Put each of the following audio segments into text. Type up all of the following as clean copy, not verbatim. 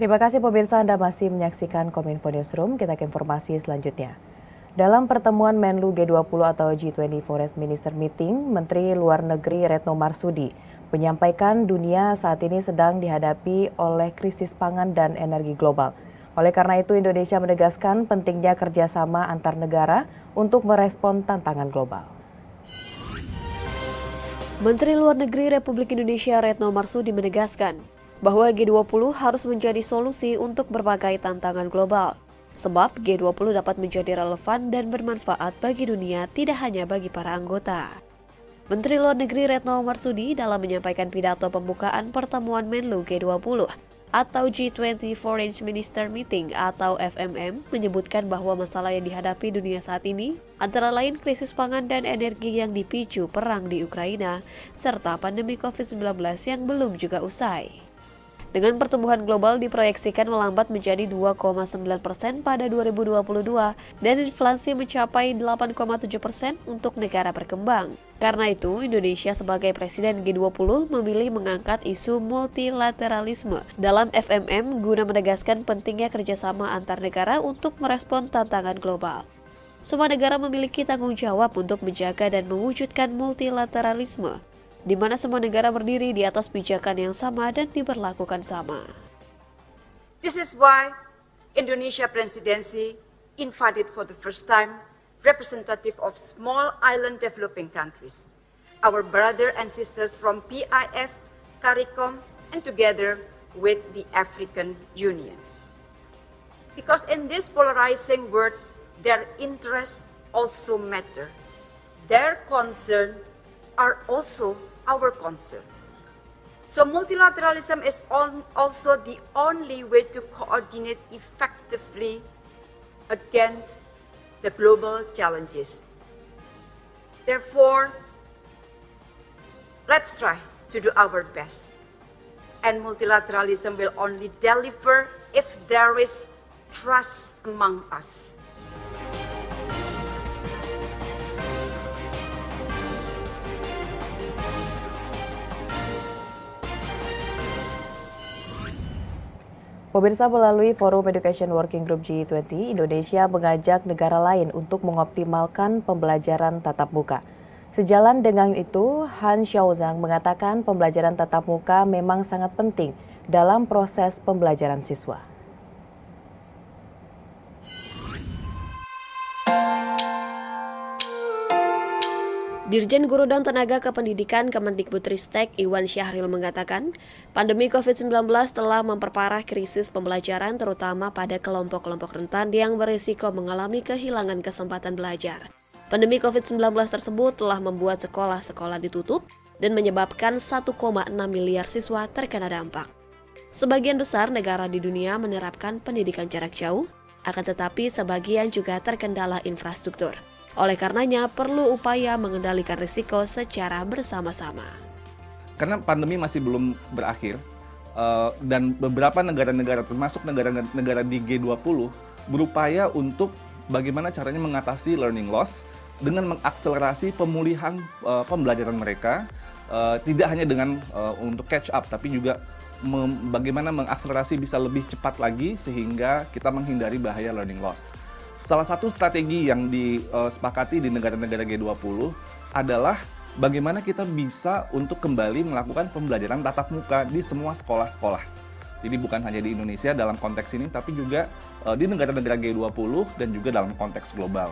Terima kasih pemirsa, Anda masih menyaksikan Kominfo Newsroom. Kita ke informasi selanjutnya. Dalam pertemuan Menlu G20 atau G20 Foreign Minister Meeting, Menteri Luar Negeri Retno Marsudi menyampaikan dunia saat ini sedang dihadapi oleh krisis pangan dan energi global. Oleh karena itu, Indonesia menegaskan pentingnya kerjasama antar negara untuk merespon tantangan global. Menteri Luar Negeri Republik Indonesia Retno Marsudi menegaskan bahwa G20 harus menjadi solusi untuk berbagai tantangan global. Sebab G20 dapat menjadi relevan dan bermanfaat bagi dunia, tidak hanya bagi para anggota. Menteri Luar Negeri Retno Marsudi dalam menyampaikan pidato pembukaan pertemuan Menlu G20 atau G20 Foreign Minister Meeting atau FMM menyebutkan bahwa masalah yang dihadapi dunia saat ini antara lain krisis pangan dan energi yang dipicu perang di Ukraina serta pandemi COVID-19 yang belum juga usai. Dengan pertumbuhan global diproyeksikan melambat menjadi 2,9% pada 2022 dan inflasi mencapai 8,7% untuk negara berkembang. Karena itu, Indonesia sebagai Presiden G20 memilih mengangkat isu multilateralisme dalam FMM guna menegaskan pentingnya kerjasama antar negara untuk merespon tantangan global. Semua negara memiliki tanggung jawab untuk menjaga dan mewujudkan multilateralisme, di mana semua negara berdiri di atas pijakan yang sama dan diberlakukan sama. This is why Indonesia Presidency invited for the first time representative of small island developing countries, our brother and sisters from PIF, CARICOM, and together with the African Union. Because in this polarizing world, their interests also matter. Their concern are also our concern. So multilateralism is also the only way to coordinate effectively against the global challenges. Therefore, let's try to do our best. And multilateralism will only deliver if there is trust among us. Pemirsa, melalui Forum Education Working Group G20, Indonesia mengajak negara lain untuk mengoptimalkan pembelajaran tatap muka. Sejalan dengan itu, Han Xiaozang mengatakan pembelajaran tatap muka memang sangat penting dalam proses pembelajaran siswa. Dirjen Guru dan Tenaga Kependidikan Kemendikbudristek Iwan Syahril mengatakan, pandemi COVID-19 telah memperparah krisis pembelajaran terutama pada kelompok-kelompok rentan yang berisiko mengalami kehilangan kesempatan belajar. Pandemi COVID-19 tersebut telah membuat sekolah-sekolah ditutup dan menyebabkan 1,6 miliar siswa terkena dampak. Sebagian besar negara di dunia menerapkan pendidikan jarak jauh, akan tetapi sebagian juga terkendala infrastruktur. Oleh karenanya, perlu upaya mengendalikan risiko secara bersama-sama. Karena pandemi masih belum berakhir, dan beberapa negara-negara, termasuk negara-negara di G20, berupaya untuk bagaimana caranya mengatasi learning loss dengan mengakselerasi pemulihan pembelajaran mereka, tidak hanya dengan untuk catch up, tapi juga bagaimana mengakselerasi bisa lebih cepat lagi sehingga kita menghindari bahaya learning loss. Salah satu strategi yang disepakati di negara-negara G20 adalah bagaimana kita bisa untuk kembali melakukan pembelajaran tatap muka di semua sekolah-sekolah. Jadi bukan hanya di Indonesia dalam konteks ini, tapi juga di negara-negara G20 dan juga dalam konteks global.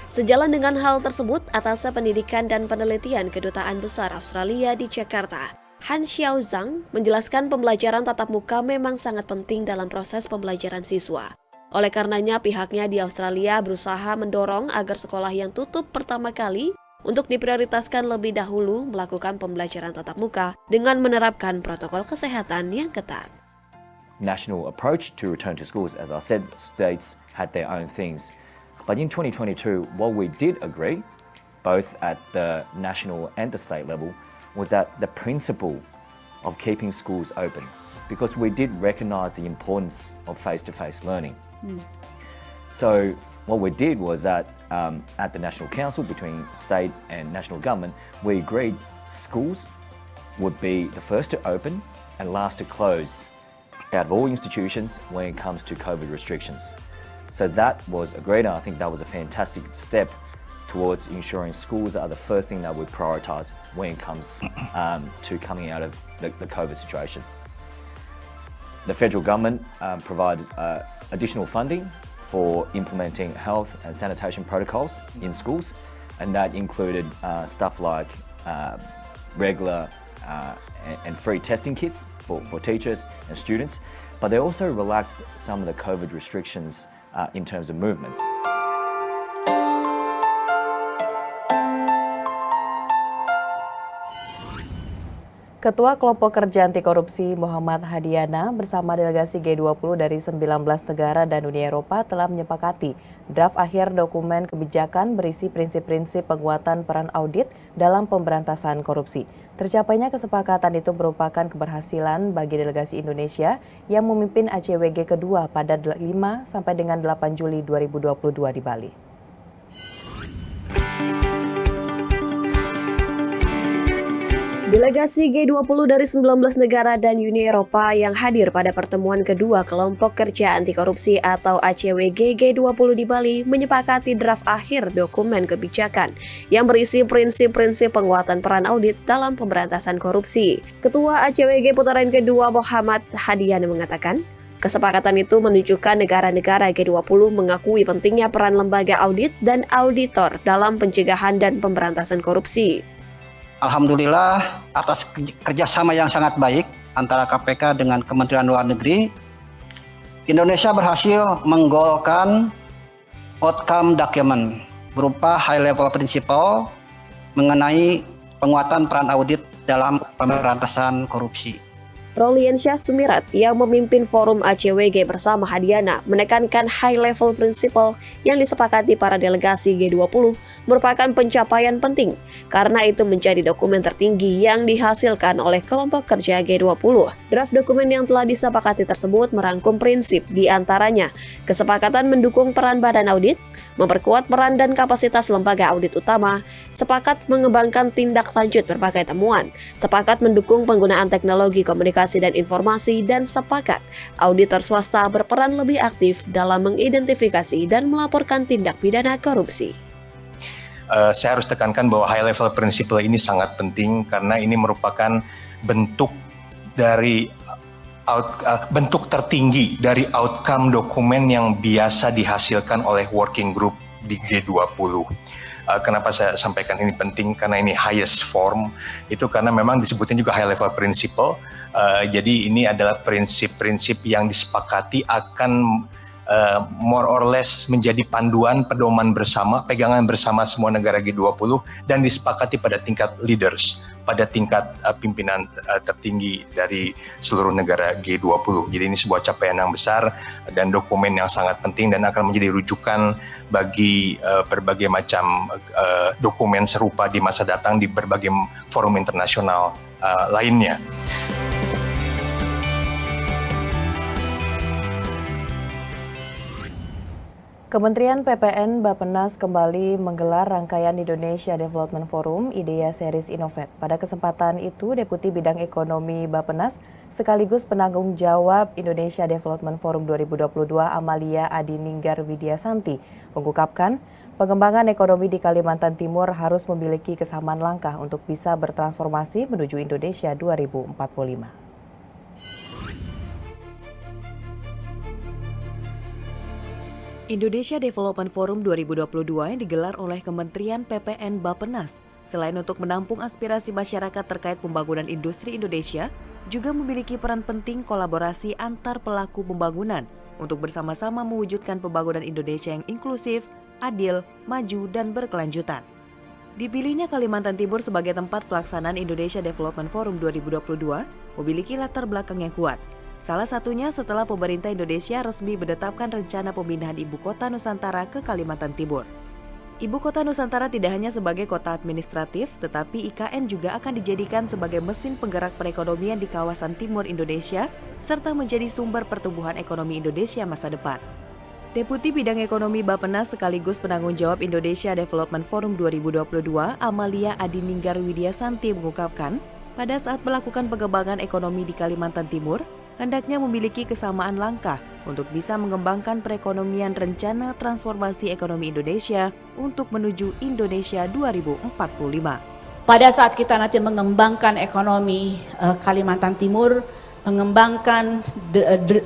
Sejalan dengan hal tersebut, Atas Pendidikan dan Penelitian Kedutaan Besar Australia di Jakarta, Han Xiaozang menjelaskan pembelajaran tatap muka memang sangat penting dalam proses pembelajaran siswa. Oleh karenanya, pihaknya di Australia berusaha mendorong agar sekolah yang tutup pertama kali untuk diprioritaskan lebih dahulu melakukan pembelajaran tatap muka dengan menerapkan protokol kesehatan yang ketat. National approach to return to schools, as I said, states had their own things. But in 2022, what we did agree, both at the national and the state level, was that the principle of keeping schools open, because we did recognize the importance of face-to-face learning. So what we did was that at the National Council between state and national government, we agreed schools would be the first to open and last to close out of all institutions when it comes to COVID restrictions. So that was a great, and I think that was a fantastic step towards ensuring schools are the first thing that we prioritize when it comes to coming out of the COVID situation. The federal government provided additional funding for implementing health and sanitation protocols in schools, and that included stuff like regular and free testing kits for teachers and students, but they also relaxed some of the COVID restrictions in terms of movements. Ketua Kelompok Kerja Anti Korupsi Muhammad Hadiana bersama delegasi G20 dari 19 negara dan Uni Eropa telah menyepakati draft akhir dokumen kebijakan berisi prinsip-prinsip penguatan peran audit dalam pemberantasan korupsi. Tercapainya kesepakatan itu merupakan keberhasilan bagi delegasi Indonesia yang memimpin ACWG kedua pada 5 sampai dengan 8 Juli 2022 di Bali. Delegasi G20 dari 19 negara dan Uni Eropa yang hadir pada pertemuan kedua Kelompok Kerja Anti Korupsi atau ACWG G20 di Bali menyepakati draft akhir dokumen kebijakan yang berisi prinsip-prinsip penguatan peran audit dalam pemberantasan korupsi. Ketua ACWG putaran kedua Muhammad Hadiana mengatakan, kesepakatan itu menunjukkan negara-negara G20 mengakui pentingnya peran lembaga audit dan auditor dalam pencegahan dan pemberantasan korupsi. Alhamdulillah atas kerjasama yang sangat baik antara KPK dengan Kementerian Luar Negeri, Indonesia berhasil menggolkan outcome document berupa high level principle mengenai penguatan peran audit dalam pemberantasan korupsi. Roliansyah Sumirat yang memimpin forum ACWG bersama Hadiana menekankan high level principle yang disepakati para delegasi G20 merupakan pencapaian penting karena itu menjadi dokumen tertinggi yang dihasilkan oleh kelompok kerja G20. Draft dokumen yang telah disepakati tersebut merangkum prinsip di antaranya kesepakatan mendukung peran badan audit, memperkuat peran dan kapasitas lembaga audit utama, sepakat mengembangkan tindak lanjut berbagai temuan, sepakat mendukung penggunaan teknologi komunikasi dan informasi, dan sepakat auditor swasta berperan lebih aktif dalam mengidentifikasi dan melaporkan tindak pidana korupsi. Saya harus tekankan bahwa high level principle ini sangat penting karena ini merupakan bentuk dari bentuk tertinggi dari outcome dokumen yang biasa dihasilkan oleh working group di G20. Kenapa saya sampaikan ini penting? Karena ini highest form, itu karena memang disebutin juga high level principle. Jadi ini adalah prinsip-prinsip yang disepakati akan more or less menjadi panduan pedoman bersama, pegangan bersama semua negara G20 dan disepakati pada tingkat leaders, pada tingkat pimpinan tertinggi dari seluruh negara G20. Jadi ini sebuah capaian yang besar dan dokumen yang sangat penting dan akan menjadi rujukan bagi berbagai macam dokumen serupa di masa datang di berbagai forum internasional lainnya. Kementerian PPN Bappenas kembali menggelar rangkaian Indonesia Development Forum IDEA Series Innovate. Pada kesempatan itu, Deputi Bidang Ekonomi Bappenas sekaligus penanggung jawab Indonesia Development Forum 2022 Amalia Adininggar Widyasanti mengungkapkan pengembangan ekonomi di Kalimantan Timur harus memiliki kesamaan langkah untuk bisa bertransformasi menuju Indonesia 2045. Indonesia Development Forum 2022 yang digelar oleh Kementerian PPN Bappenas, selain untuk menampung aspirasi masyarakat terkait pembangunan industri Indonesia, juga memiliki peran penting kolaborasi antar pelaku pembangunan untuk bersama-sama mewujudkan pembangunan Indonesia yang inklusif, adil, maju, dan berkelanjutan. Dipilihnya Kalimantan Timur sebagai tempat pelaksanaan Indonesia Development Forum 2022 memiliki latar belakang yang kuat. Salah satunya setelah pemerintah Indonesia resmi menetapkan rencana pemindahan Ibu Kota Nusantara ke Kalimantan Timur. Ibu Kota Nusantara tidak hanya sebagai kota administratif, tetapi IKN juga akan dijadikan sebagai mesin penggerak perekonomian di kawasan timur Indonesia, serta menjadi sumber pertumbuhan ekonomi Indonesia masa depan. Deputi Bidang Ekonomi Bappenas sekaligus penanggung jawab Indonesia Development Forum 2022, Amalia Adininggar Widyasanti mengungkapkan, pada saat melakukan pengembangan ekonomi di Kalimantan Timur, hendaknya memiliki kesamaan langkah untuk bisa mengembangkan perekonomian rencana transformasi ekonomi Indonesia untuk menuju Indonesia 2045. Pada saat kita nanti mengembangkan ekonomi Kalimantan Timur, mengembangkan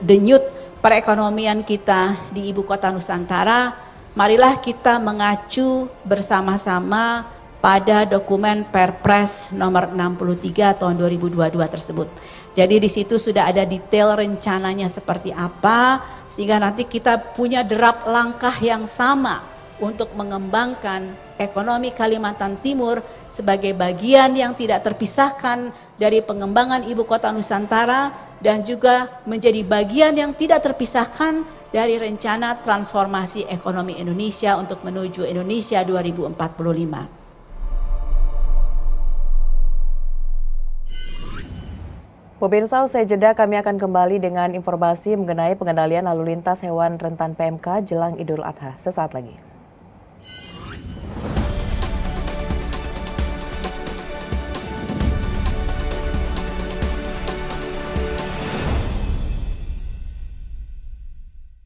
denyut perekonomian kita di Ibu Kota Nusantara, marilah kita mengacu bersama-sama pada dokumen Perpres nomor 63 tahun 2022 tersebut. Jadi di situ sudah ada detail rencananya seperti apa, sehingga nanti kita punya derap langkah yang sama untuk mengembangkan ekonomi Kalimantan Timur sebagai bagian yang tidak terpisahkan dari pengembangan Ibu Kota Nusantara dan juga menjadi bagian yang tidak terpisahkan dari rencana transformasi ekonomi Indonesia untuk menuju Indonesia 2045. Pemirsa, usai jeda kami akan kembali dengan informasi mengenai pengendalian lalu lintas hewan rentan PMK jelang Idul Adha. Sesaat lagi.